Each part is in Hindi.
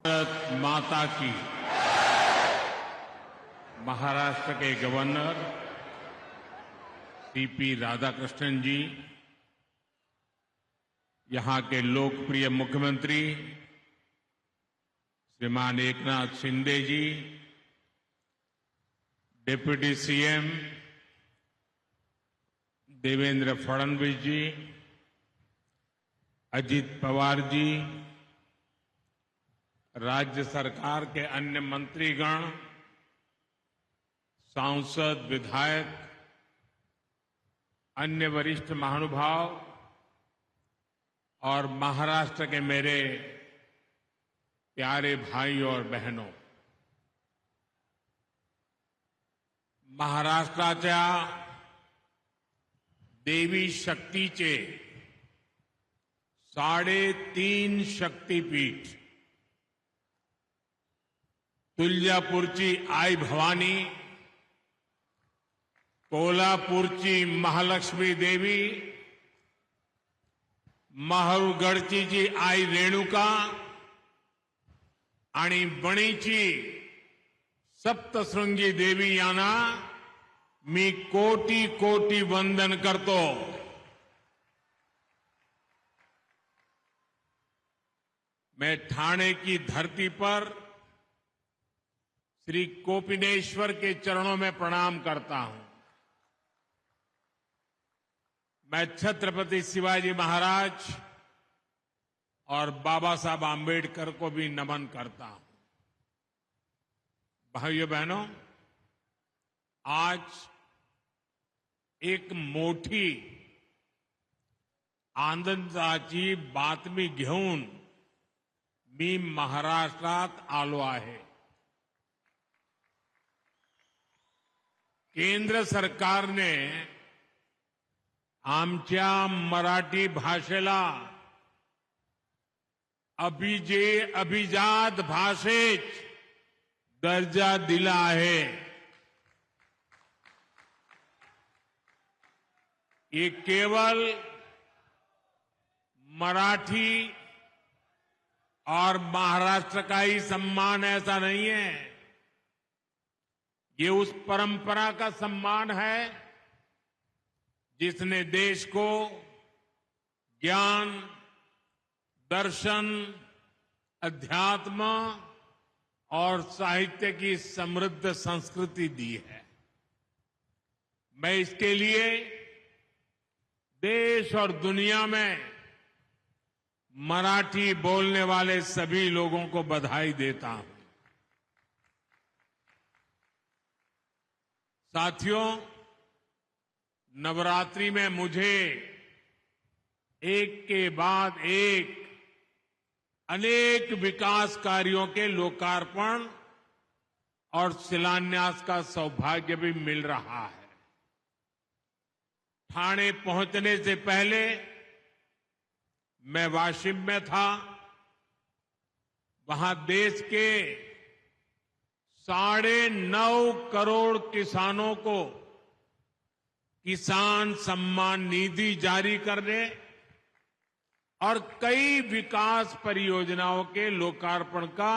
भारत माता की। महाराष्ट्र के गवर्नर सीपी राधाकृष्णन जी, यहां के लोकप्रिय मुख्यमंत्री श्रीमान एकनाथ शिंदे जी, डिप्टी सीएम देवेंद्र फडणवीस जी, अजित पवार जी, राज्य सरकार के अन्य मंत्रीगण, सांसद, विधायक, अन्य वरिष्ठ महानुभाव और महाराष्ट्र के मेरे प्यारे भाई और बहनों, महाराष्ट्राच्या देवी शक्तीचे 3.5 शक्तीपीठ तुळजापूरची आई भवानी, कोल्हापूरची महालक्ष्मी देवी, माहुरगडची जी आई रेणुका आणि बणीची सप्तशृंगी देवी यांना मी कोटी कोटी वंदन करतो। मैं ठाणे की धरती पर श्री कोपिनेश्वर के चरणों में प्रणाम करता हूं। मैं छत्रपति शिवाजी महाराज और बाबा साहब आंबेडकर को भी नमन करता हूं। भाइयों बहनों, आज एक मोठी आनंदाची बातमी घेऊन मी महाराष्ट्रात आलो आहे। केंद्र सरकारने आमच्या मराठी भाषेला अभिजात भाषेत दर्जा दिला आहे। ये केवल मराठी और महाराष्ट्र का ही सम्मान ऐसा नहीं है, ये उस परंपरा का सम्मान है जिसने देश को ज्ञान, दर्शन, अध्यात्म और साहित्य की समृद्ध संस्कृति दी है। मैं इसके लिए देश और दुनिया में मराठी बोलने वाले सभी लोगों को बधाई देता हूं। साथियों, नवरात्रि में मुझे एक के बाद एक अनेक विकास कार्यों के लोकार्पण और शिलान्यास का सौभाग्य भी मिल रहा है। ठाणे पहुंचने से पहले मैं वाशिम में था। वहां देश के 9.5 करोड़ किसानों को किसान सम्मान निधि जारी करने और कई विकास परियोजनाओं के लोकार्पण का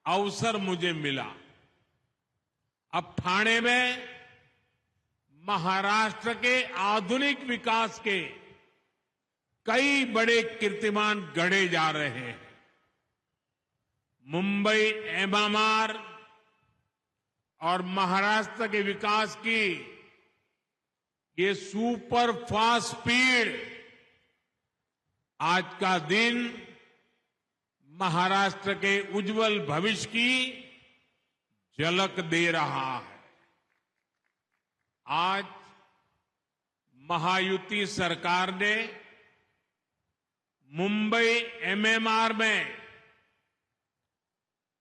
अवसर मुझे मिला। अब ठाणे में महाराष्ट्र के आधुनिक विकास के कई बड़े कीर्तिमान गढ़े जा रहे हैं। मुंबई एमएमआर और महाराष्ट्र के विकास की ये सुपर फास्ट स्पीड आज का दिन महाराष्ट्र के उज्जवल भविष्य की झलक दे रहा है। आज महायुति सरकार ने मुंबई एमएमआर में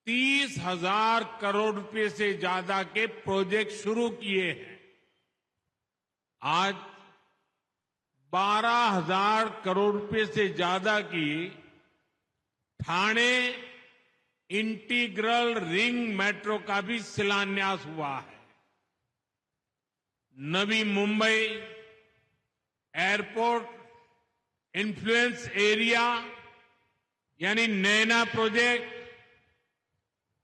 30,000 करोड़ रुपए से ज्यादा के प्रोजेक्ट शुरू किए हैं। आज 12,000 करोड़ रुपए से ज्यादा की ठाणे इंटीग्रल रिंग मेट्रो का भी शिलान्यास हुआ है। Navi Mumbai airport influence area यानी नैना प्रोजेक्ट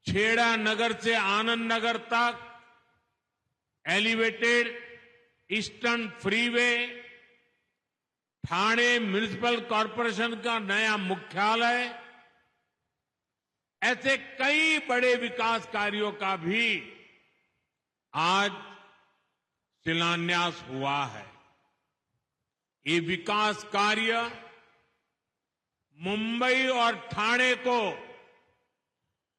छेड़ा नगर से आनंद नगर तक elevated eastern freeway, Thane municipal corporation का नया मुख्यालय, ऐसे कई बड़े विकास कार्यों का भी आज शिलान्यास हुआ है। ये विकास कार्य मुंबई और ठाणे को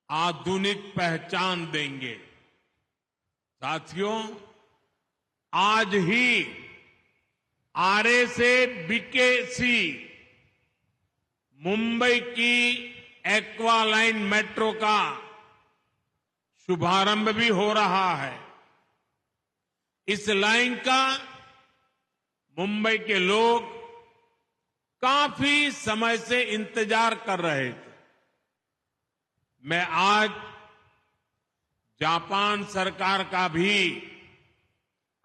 आधुनिक पहचान देंगे। साथियों, आज ही आरए से बीकेसी मुंबई की एक्वा लाइन मेट्रो का शुभारंभ भी हो रहा है। इस लाइन का मुंबई के लोग काफी समय से इंतजार कर रहे थे। मैं आज जापान सरकार का भी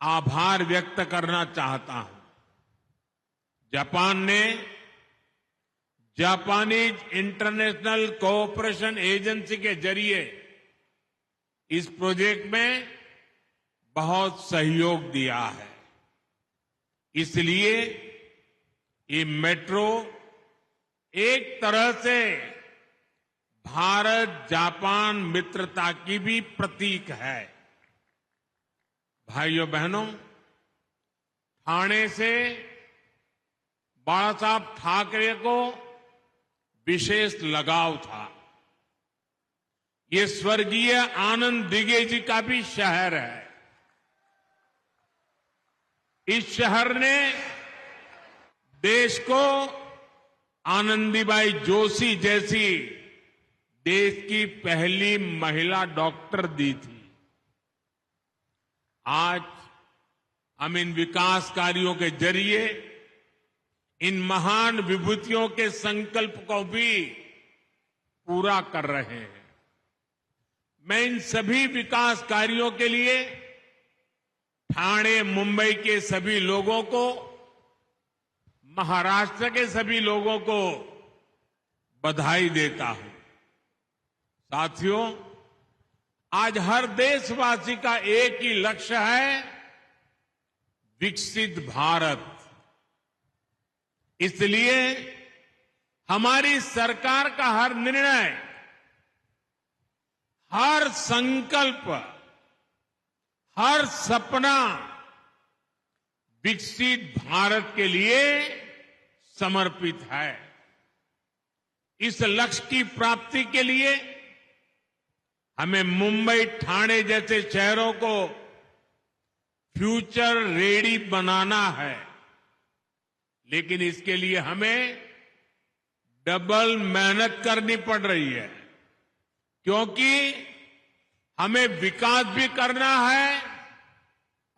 आभार व्यक्त करना चाहता हूं। जापान ने जापानीज इंटरनेशनल कोऑपरेशन एजेंसी के जरिए इस प्रोजेक्ट में बहुत सहयोग दिया है। इसलिए ये मेट्रो एक तरह से भारत जापान मित्रता की भी प्रतीक है। भाइयों बहनों, ठाणे से बाला साहब ठाकरे को विशेष लगाव था। ये स्वर्गीय आनंद दिघे जी का भी शहर है। इस शहर ने देश को आनंदीबाई जोशी जैसी देश की पहली महिला डॉक्टर दी थी। आज हम इन विकास कार्यों के जरिए इन महान विभूतियों के संकल्प को भी पूरा कर रहे हैं। मैं इन सभी विकास कार्यों के लिए ठाणे मुंबई के सभी लोगों को, महाराष्ट्र के सभी लोगों को बधाई देता हूं। साथियों, आज हर देशवासी का एक ही लक्ष्य है, विकसित भारत। इसलिए हमारी सरकार का हर निर्णय, हर संकल्प, हर सपना विकसित भारत के लिए समर्पित है। इस लक्ष्य की प्राप्ति के लिए हमें मुंबई, ठाणे जैसे शहरों को फ्यूचर रेडी बनाना है। लेकिन इसके लिए हमें डबल मेहनत करनी पड़ रही है, क्योंकि हमें विकास भी करना है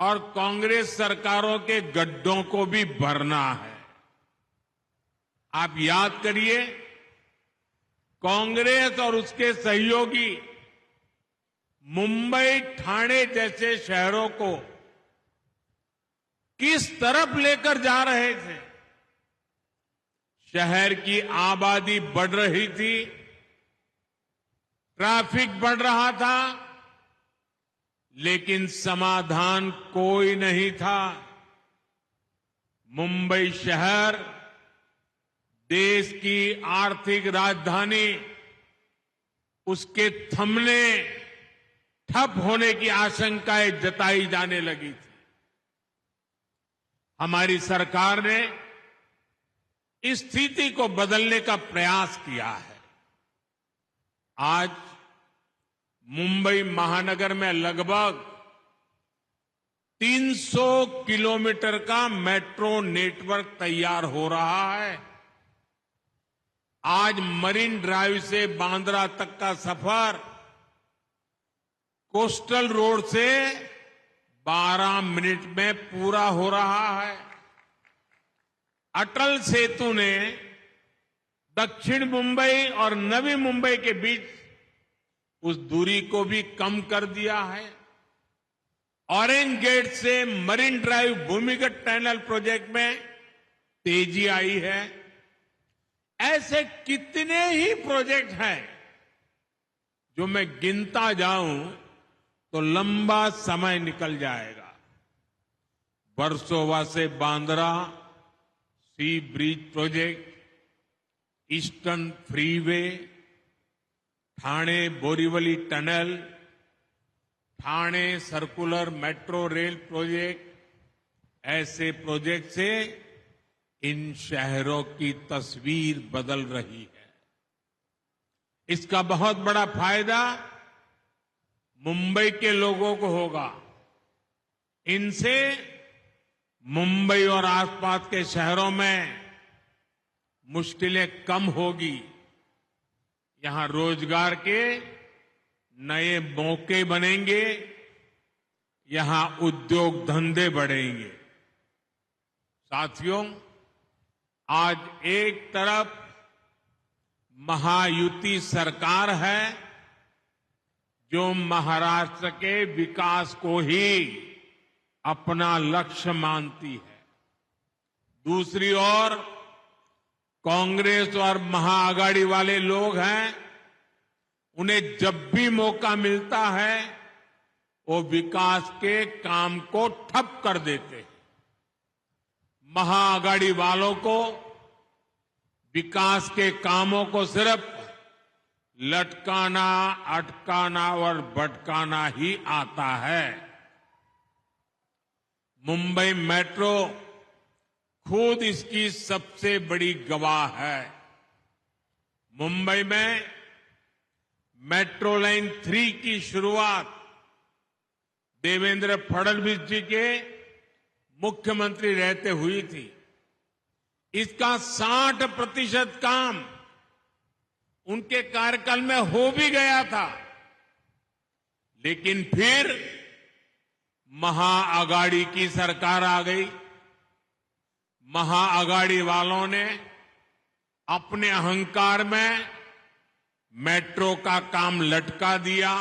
और कांग्रेस सरकारों के गड्ढों को भी भरना है। आप याद करिए, कांग्रेस और उसके सहयोगी मुंबई, ठाणे जैसे शहरों को किस तरफ लेकर जा रहे थे। शहर की आबादी बढ़ रही थी, ट्रैफिक बढ़ रहा था, लेकिन समाधान कोई नहीं था। मुंबई शहर देश की आर्थिक राजधानी, उसके थमने, ठप होने की आशंकाएं जताई जाने लगी थी। हमारी सरकार ने इस स्थिति को बदलने का प्रयास किया है। आज मुंबई महानगर में लगभग 300 किलोमीटर का मेट्रो नेटवर्क तैयार हो रहा है। आज मरीन ड्राइव से बांद्रा तक का सफर कोस्टल रोड से 12 मिनट में पूरा हो रहा है। अटल सेतु ने दक्षिण मुंबई और नवी मुंबई के बीच उस दूरी को भी कम कर दिया है। ऑरेंज गेट से मरीन ड्राइव भूमिगत टनल प्रोजेक्ट में तेजी आई है। ऐसे कितने ही प्रोजेक्ट हैं जो मैं गिनता जाऊं तो लंबा समय निकल जाएगा। वर्सोवा से Bandra sea bridge project, eastern freeway, Thane Borivali tunnel, Thane circular metro rail project, ऐसे प्रोजेक्ट से इन शहरों की तस्वीर बदल रही है। इसका बहुत बड़ा फायदा मुंबई के लोगों को होगा। इनसे मुंबई और आसपास के शहरों में मुश्किलें कम होगी। यहां रोजगार के नए मौके बनेंगे, यहां उद्योग धंधे बढ़ेंगे। साथियों, आज एक तरफ महायुति सरकार है जो महाराष्ट्र के विकास को ही अपना लक्ष्य मानती है। दूसरी ओर कांग्रेस और महाआघाड़ी वाले लोग हैं, उन्हें जब भी मौका मिलता है वो विकास के काम को ठप कर देते हैं। महाआघाड़ी वालों को विकास के कामों को सिर्फ लटकाना, अटकाना और भटकाना ही आता है। मुंबई मेट्रो खुद इसकी सबसे बड़ी गवाह है। मुंबई में मेट्रो लाइन 3 की शुरुआत देवेंद्र फडणवीस जी के मुख्यमंत्री रहते हुई थी। इसका 60% काम उनके कार्यकाल में हो भी गया था, लेकिन फिर महाआघाड़ी की सरकार आ गई। महाआघाड़ी वालों ने अपने अहंकार में मेट्रो का काम लटका दिया।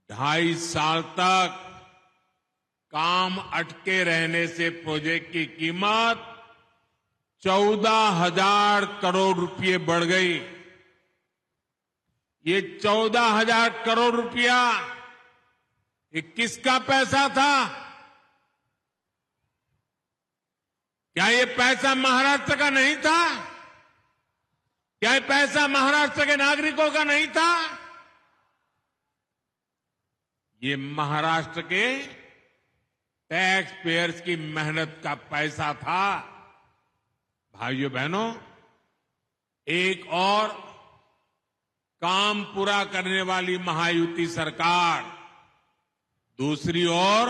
2.5 साल तक काम अटके रहने से प्रोजेक्ट की कीमत 14,000 करोड़ रुपए बढ़ गई। ये 14,000 करोड़ रुपया ये किसका पैसा था? क्या ये पैसा महाराष्ट्र का नहीं था? क्या ये पैसा महाराष्ट्र के नागरिकों का नहीं था? ये महाराष्ट्र के टैक्स पेयर्स की मेहनत का पैसा था। भाइयों बहनों, एक और काम पूरा करने वाली महायुति सरकार, दूसरी ओर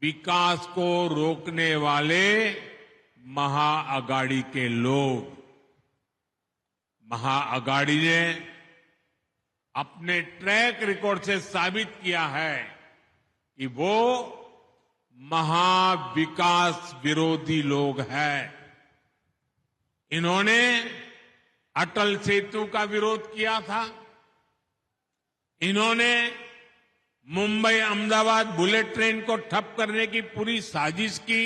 विकास को रोकने वाले महाआघाड़ी के लोग। महाआघाड़ी ने अपने ट्रैक रिकॉर्ड से साबित किया है कि वो महाविकास विरोधी लोग हैं। इन्होंने अटल सेतु का विरोध किया था। इन्होंने मुंबई अहमदाबाद बुलेट ट्रेन को ठप करने की पूरी साजिश की।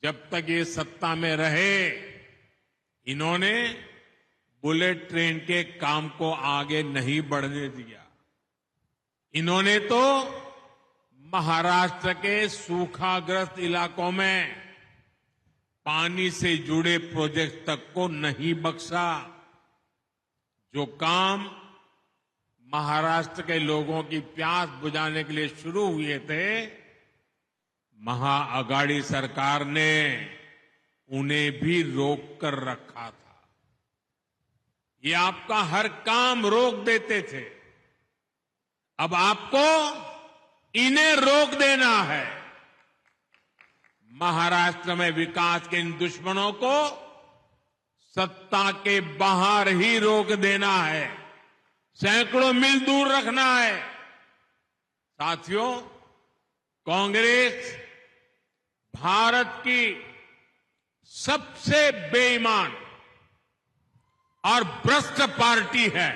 जब तक ये सत्ता में रहे, इन्होंने बुलेट ट्रेन के काम को आगे नहीं बढ़ने दिया। इन्होंने तो महाराष्ट्र के सूखाग्रस्त इलाकों में पानी से जुड़े प्रोजेक्ट तक को नहीं बख्शा। जो काम महाराष्ट्र के लोगों की प्यास बुझाने के लिए शुरू हुए थे, महाआघाड़ी सरकार ने उन्हें भी रोक कर रखा था। ये आपका हर काम रोक देते थे। अब आपको इन्हें रोक देना है। महाराष्ट्र में विकास के इन दुश्मनों को सत्ता के बाहर ही रोक देना है, सैकड़ों मील दूर रखना है। साथियों, कांग्रेस भारत की सबसे बेईमान और भ्रष्ट पार्टी है।